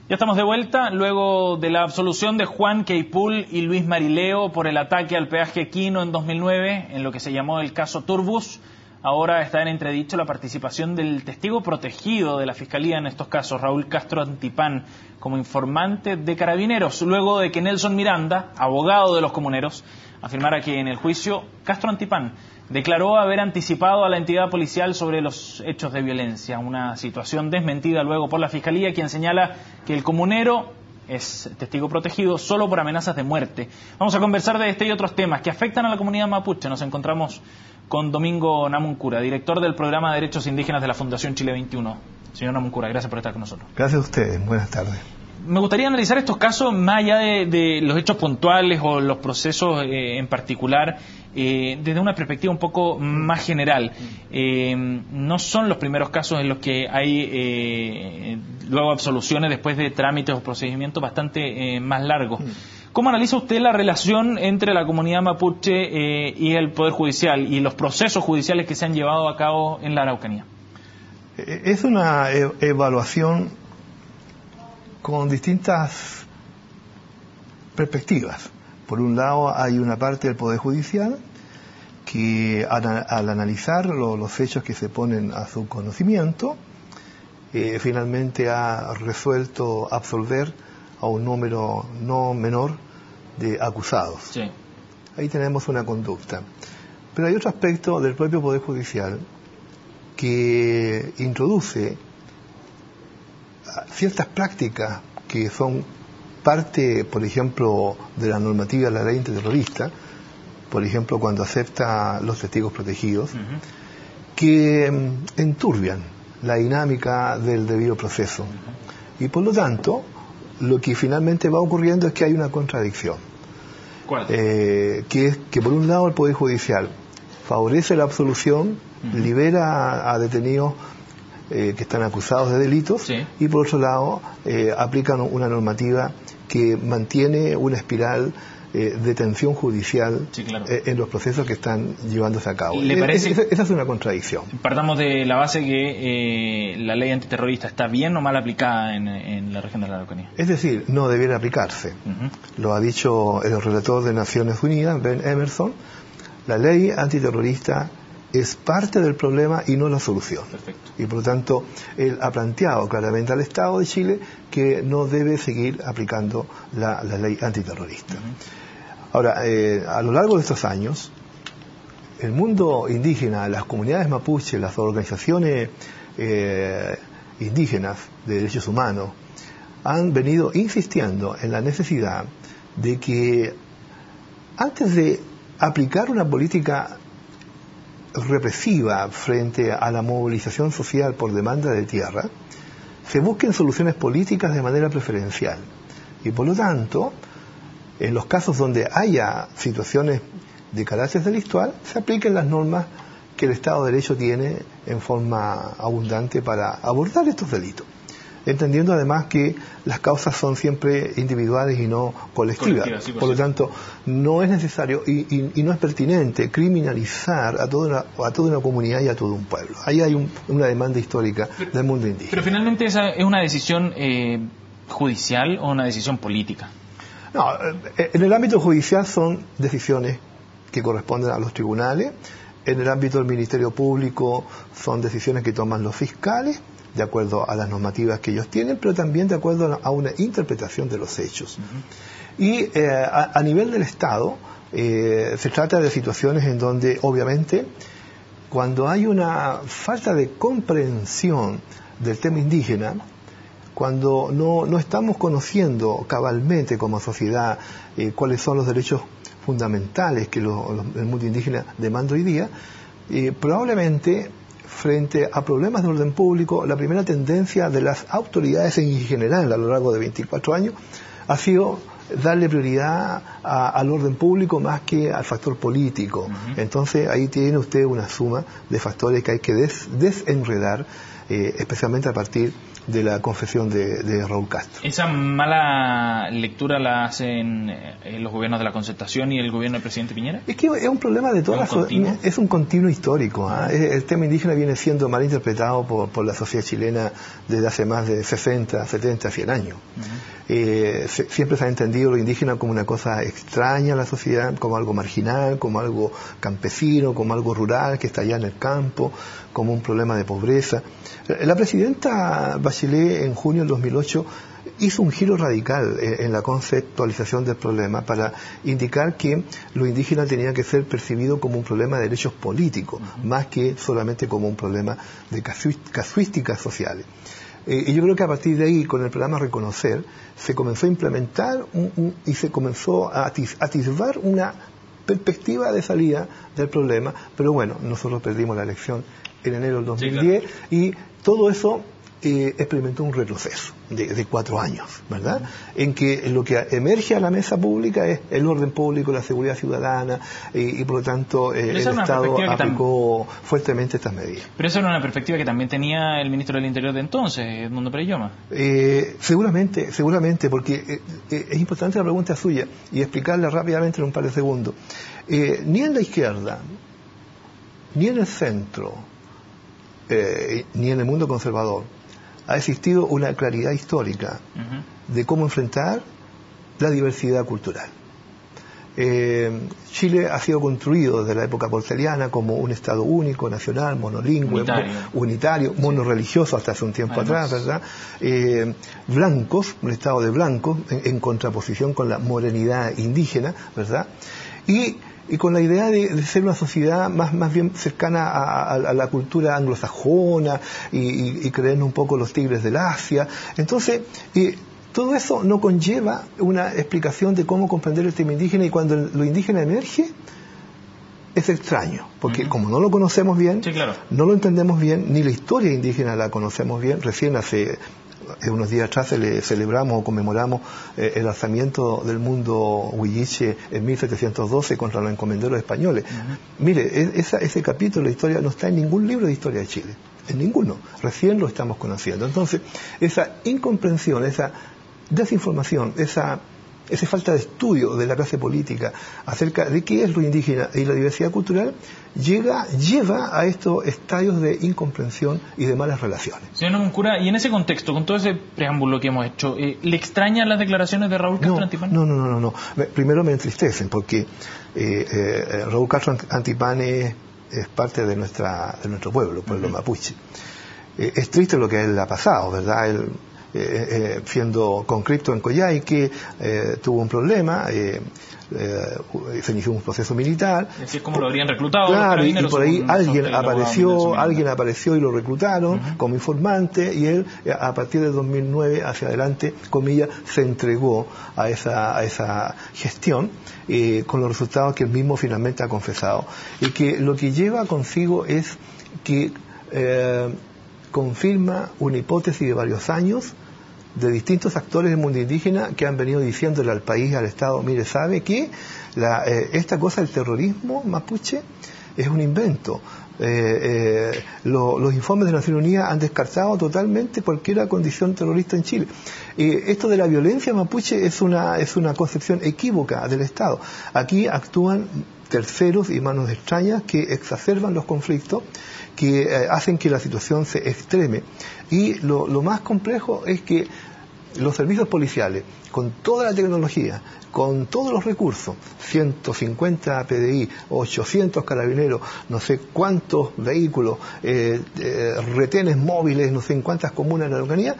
Ya estamos de vuelta, luego de la absolución de Juan Queipool y Luis Marileo por el ataque al peaje Quino en 2009, en lo que se llamó el caso Turbus. Ahora está en entredicho la participación del testigo protegido de la Fiscalía en estos casos, Raúl Castro Antipán, como informante de Carabineros, luego de que Nelson Miranda, abogado de los comuneros, afirmara que en el juicio Castro Antipán declaró haber anticipado a la entidad policial sobre los hechos de violencia, una situación desmentida luego por la Fiscalía, quien señala que el comunero es testigo protegido solo por amenazas de muerte. Vamos a conversar de este y otros temas que afectan a la comunidad mapuche. Nos encontramos con Domingo Namuncura, director del Programa de Derechos Indígenas de la Fundación Chile 21. Señor Namuncura, gracias por estar con nosotros. Gracias a ustedes, buenas tardes. Me gustaría analizar estos casos más allá de los hechos puntuales o los procesos en particular, desde una perspectiva un poco más general. No son los primeros casos en los que hay luego absoluciones después de trámites o procedimientos bastante más largos. ¿Cómo analiza usted la relación entre la comunidad mapuche y el Poder Judicial y los procesos judiciales que se han llevado a cabo en la Araucanía? Es una evaluación con distintas perspectivas. Por un lado hay una parte del Poder Judicial que al analizar los hechos que se ponen a su conocimiento, finalmente ha resuelto absolver a un número no menor de acusados. Sí. Ahí tenemos una conducta. Pero hay otro aspecto del propio Poder Judicial que introduce ciertas prácticas que son parte, por ejemplo, de la normativa de la ley antiterrorista, por ejemplo, cuando acepta los testigos protegidos, que enturbian la dinámica del debido proceso. Y por lo tanto, lo que finalmente va ocurriendo es que hay una contradicción. ¿Cuál? Que es que por un lado el Poder Judicial favorece la absolución, libera a detenidos que están acusados de delitos, sí, y por otro lado aplican una normativa que mantiene una espiral de tensión judicial, sí, claro, en los procesos que están llevándose a cabo. ¿Le parece? Esa es una contradicción. Partamos de la base que la ley antiterrorista está bien o mal aplicada en la región de la Araucanía. Es decir, no debiera aplicarse. Lo ha dicho el relator de Naciones Unidas, Ben Emerson. La ley antiterrorista es parte del problema y no la solución. Perfecto. Y por lo tanto, él ha planteado claramente al Estado de Chile que no debe seguir aplicando la ley antiterrorista. Ahora, a lo largo de estos años, el mundo indígena, las comunidades mapuche, las organizaciones indígenas de derechos humanos, han venido insistiendo en la necesidad de que antes de aplicar una política represiva frente a la movilización social por demanda de tierra, se busquen soluciones políticas de manera preferencial. Y por lo tanto, en los casos donde haya situaciones de carácter delictual, se apliquen las normas que el Estado de Derecho tiene en forma abundante para abordar estos delitos, entendiendo además que las causas son siempre individuales y no colectivas. Sí, por lo tanto, no es necesario y no es pertinente criminalizar a toda una comunidad y a todo un pueblo. Ahí hay una demanda histórica del mundo indígena. Pero finalmente, ¿esa es una decisión judicial o una decisión política? No, en el ámbito judicial son decisiones que corresponden a los tribunales. En el ámbito del Ministerio Público son decisiones que toman los fiscales, de acuerdo a las normativas que ellos tienen, pero también de acuerdo a una interpretación de los hechos. Y a nivel del Estado, se trata de situaciones en donde, obviamente, cuando hay una falta de comprensión del tema indígena, cuando no estamos conociendo cabalmente como sociedad cuáles son los derechos fundamentales que el mundo indígena demanda hoy día, probablemente frente a problemas de orden público, la primera tendencia de las autoridades en general a lo largo de 24 años ha sido darle prioridad al orden público más que al factor político. Entonces ahí tiene usted una suma de factores que hay que desenredar, especialmente a partir de la confesión de Raúl Castro. ¿Esa mala lectura la hacen los gobiernos de la Concertación y el gobierno del presidente Piñera? Es que es un problema de todas las... Es un continuo histórico. El tema indígena viene siendo mal interpretado por la sociedad chilena desde hace más de 60, 70, 100 años. Siempre se ha entendido lo indígena como una cosa extraña a la sociedad, como algo marginal, como algo campesino, como algo rural que está allá en el campo, como un problema de pobreza. La presidenta Bachelet en junio del 2008 hizo un giro radical en la conceptualización del problema para indicar que lo indígena tenía que ser percibido como un problema de derechos políticos, más que solamente como un problema de casuísticas sociales. Y yo creo que a partir de ahí, con el programa Reconocer, se comenzó a implementar y se comenzó a atisbar una perspectiva de salida del problema, pero bueno, nosotros perdimos la elección en enero del 2010, sí, claro. Y todo eso experimentó un retroceso de 4 años, ¿verdad? En que lo que emerge a la mesa pública es el orden público, la seguridad ciudadana, y por lo tanto el Estado aplicó fuertemente estas medidas. Pero esa era una perspectiva que también tenía el ministro del Interior de entonces, Edmundo Perelloma. Seguramente, porque es importante la pregunta suya y explicarla rápidamente en un par de segundos. Ni en la izquierda, ni en el centro, ni en el mundo conservador ha existido una claridad histórica de cómo enfrentar la diversidad cultural. Chile ha sido construido desde la época porceliana como un Estado único, nacional, monolingüe, unitario, monorreligioso hasta hace un tiempo atrás, ¿verdad? Blancos, un Estado de blancos, en contraposición con la morenidad indígena, ¿verdad? Y con la idea de ser una sociedad más bien cercana a la cultura anglosajona y creernos un poco los tigres del Asia. Entonces, todo eso no conlleva una explicación de cómo comprender el tema indígena, y cuando lo indígena emerge es extraño, porque como no lo conocemos bien, sí, claro, no lo entendemos bien, ni la historia indígena la conocemos bien. Recién hace unos días atrás celebramos o conmemoramos el alzamiento del mundo huilliche en 1712 contra los encomenderos españoles. Mire, ese capítulo de historia no está en ningún libro de historia de Chile, en ninguno, recién lo estamos conociendo. Entonces, esa incomprensión, esa desinformación, esa falta de estudio de la clase política acerca de qué es lo indígena y la diversidad cultural lleva a estos estadios de incomprensión y de malas relaciones. Señor Nomuncura, y en ese contexto, con todo ese preámbulo que hemos hecho, ¿le extrañan las declaraciones de Raúl Castro Antipane? No. Primero me entristecen, porque Raúl Castro Antipane es parte de nuestro pueblo mapuche. Es triste lo que a él le ha pasado, ¿verdad? Él, siendo conscripto en Coyhaique, tuvo un problema, se inició un proceso militar. Es decir, ¿cómo lo habrían reclutado? Claro, y por ahí alguien apareció y lo reclutaron como informante, y él, a partir de 2009 hacia adelante, comillas, se entregó a esa gestión, con los resultados que él mismo finalmente ha confesado, y que lo que lleva consigo es que confirma una hipótesis de varios años de distintos actores del mundo indígena que han venido diciéndole al país, al Estado: mire, ¿sabe qué? Esta cosa del terrorismo mapuche es un invento. Los informes de Naciones Unidas han descartado totalmente cualquier condición terrorista en Chile. Esto de la violencia mapuche es una concepción equívoca del Estado. Aquí actúan terceros y manos extrañas que exacerban los conflictos, que hacen que la situación se extreme. Y lo más complejo es que los servicios policiales, con toda la tecnología, con todos los recursos, 150 PDI, 800 carabineros, no sé cuántos vehículos, retenes móviles, no sé en cuántas comunas de la Araucanía,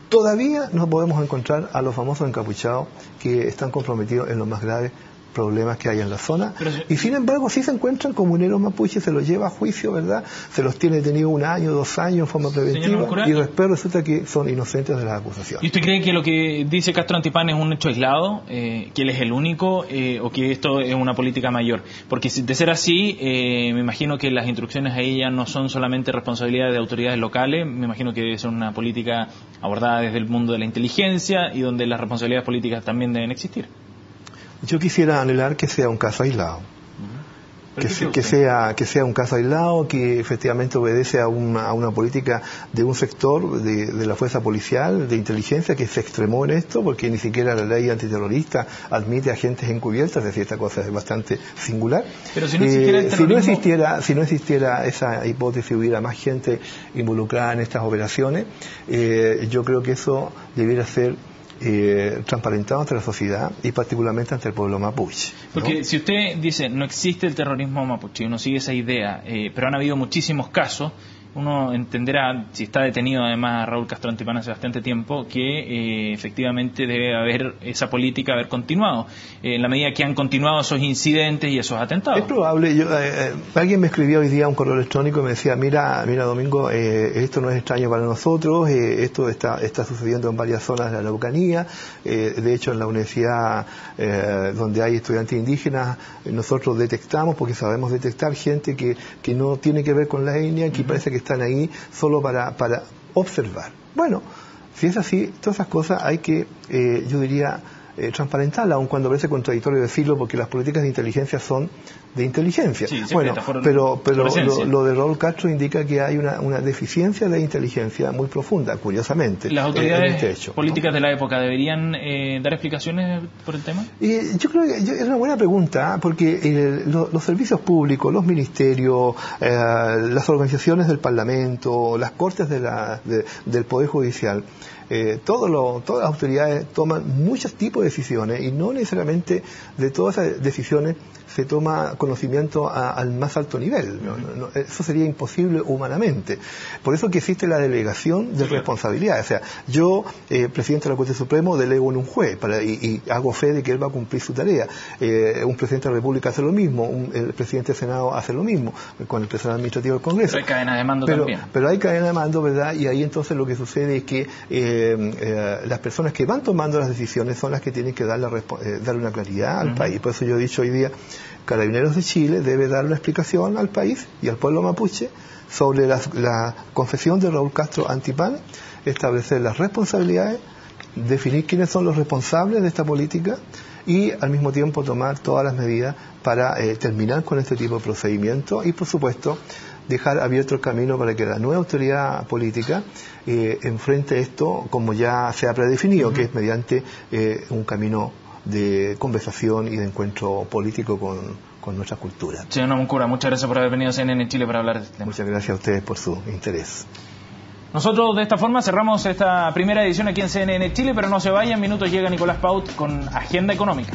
todavía no podemos encontrar a los famosos encapuchados que están comprometidos en los más graves problemas que hay en la zona, y sin embargo sí se encuentran comuneros mapuches, se los lleva a juicio, ¿verdad? Se los tiene detenido 1 año, 2 años en forma preventiva, y después resulta que son inocentes de las acusaciones. ¿Y usted cree que lo que dice Castro Antipane es un hecho aislado, que él es el único, o que esto es una política mayor? Porque de ser así, me imagino que las instrucciones a ella no son solamente responsabilidad de autoridades locales, me imagino que debe ser una política abordada desde el mundo de la inteligencia, y donde las responsabilidades políticas también deben existir. Yo quisiera anhelar que sea un caso aislado, que sea un caso aislado, que efectivamente obedece a una política de un sector de la fuerza policial, de inteligencia, que se extremó en esto, porque ni siquiera la ley antiterrorista admite agentes encubiertos, es decir, esta cosa es bastante singular. Pero si no existiera el terrorismo... si no existiera esa hipótesis, hubiera más gente involucrada en estas operaciones, yo creo que eso debiera ser transparentado ante la sociedad y particularmente ante el pueblo mapuche, ¿no? Porque si usted dice no existe el terrorismo mapuche, uno sigue esa idea, pero han habido muchísimos casos, uno entenderá, si está detenido además Raúl Castro Antipán hace bastante tiempo, que efectivamente debe haber esa política haber continuado, en la medida que han continuado esos incidentes y esos atentados. Es probable. Alguien me escribió hoy día un correo electrónico y me decía, mira Domingo, esto no es extraño para nosotros, esto está sucediendo en varias zonas de la Araucanía, de hecho en la universidad donde hay estudiantes indígenas, nosotros detectamos, porque sabemos detectar gente que no tiene que ver con la etnia, que parece que están ahí solo para observar. Bueno, si es así, todas esas cosas hay que, yo diría, transparentarlas, aun cuando parece contradictorio decirlo, porque las políticas de inteligencia son de inteligencia. Sí, bueno, pero lo de Raúl Castro indica que hay una deficiencia de inteligencia muy profunda, curiosamente. ¿Las autoridades políticas de la época deberían dar explicaciones por el tema? Yo creo que es una buena pregunta, porque los servicios públicos, los ministerios, las organizaciones del Parlamento, las cortes del Poder Judicial, todas las autoridades toman muchos tipos de decisiones y no necesariamente de todas esas decisiones se toma conocimiento al más alto nivel. Eso sería imposible humanamente. Por eso que existe la delegación de responsabilidades. O sea, yo, presidente de la Corte Suprema, delego en un juez y hago fe de que él va a cumplir su tarea. Un presidente de la República hace lo mismo, el presidente del Senado hace lo mismo, con el personal administrativo del Congreso. Pero hay cadena de mando también. Pero hay cadena de mando, ¿verdad? Y ahí entonces lo que sucede es que las personas que van tomando las decisiones son las que tienen que darle una claridad al país. Por eso yo he dicho hoy día, Carabineros de Chile debe dar una explicación al país y al pueblo mapuche sobre la confesión de Raúl Castro Antipán, establecer las responsabilidades, definir quiénes son los responsables de esta política y al mismo tiempo tomar todas las medidas para terminar con este tipo de procedimientos y, por supuesto, dejar abierto el camino para que la nueva autoridad política enfrente esto como ya se ha predefinido, que es mediante un camino de conversación y de encuentro político con nuestra cultura. Señor Namuncura, muchas gracias por haber venido a CNN Chile para hablar de este tema. Muchas gracias a ustedes por su interés. Nosotros de esta forma cerramos esta primera edición aquí en CNN Chile, pero no se vayan, minutos llega Nicolás Paut con Agenda Económica.